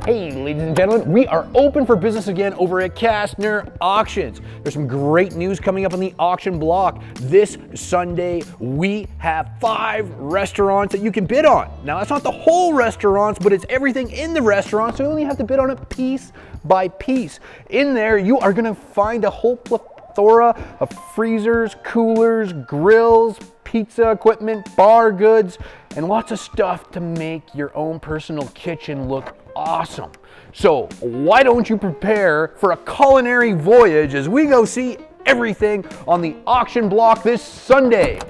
Hey, ladies and gentlemen, we are open for business again over at Kastner Auctions. There's some great news coming up on the auction block. This Sunday, we have 5 restaurants that you can bid on. Now, that's not the whole restaurants, but it's everything in the restaurant, so you only have to bid on it piece by piece. In there, you are gonna find a whole plethora of freezers, coolers, grills, pizza equipment, bar goods, and lots of stuff to make your own personal kitchen look awesome. So why don't you prepare for a culinary voyage as we go see everything on the auction block this Sunday.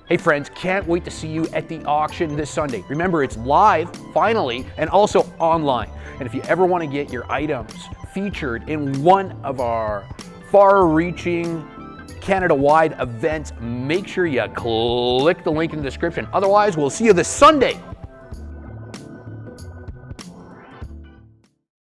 Hey friends, can't wait to see you at the auction this Sunday. Remember, it's live, finally, and also online. And if you ever want to get your items featured in one of our far-reaching, Canada-wide events, make sure you click the link in the description. Otherwise, we'll see you this Sunday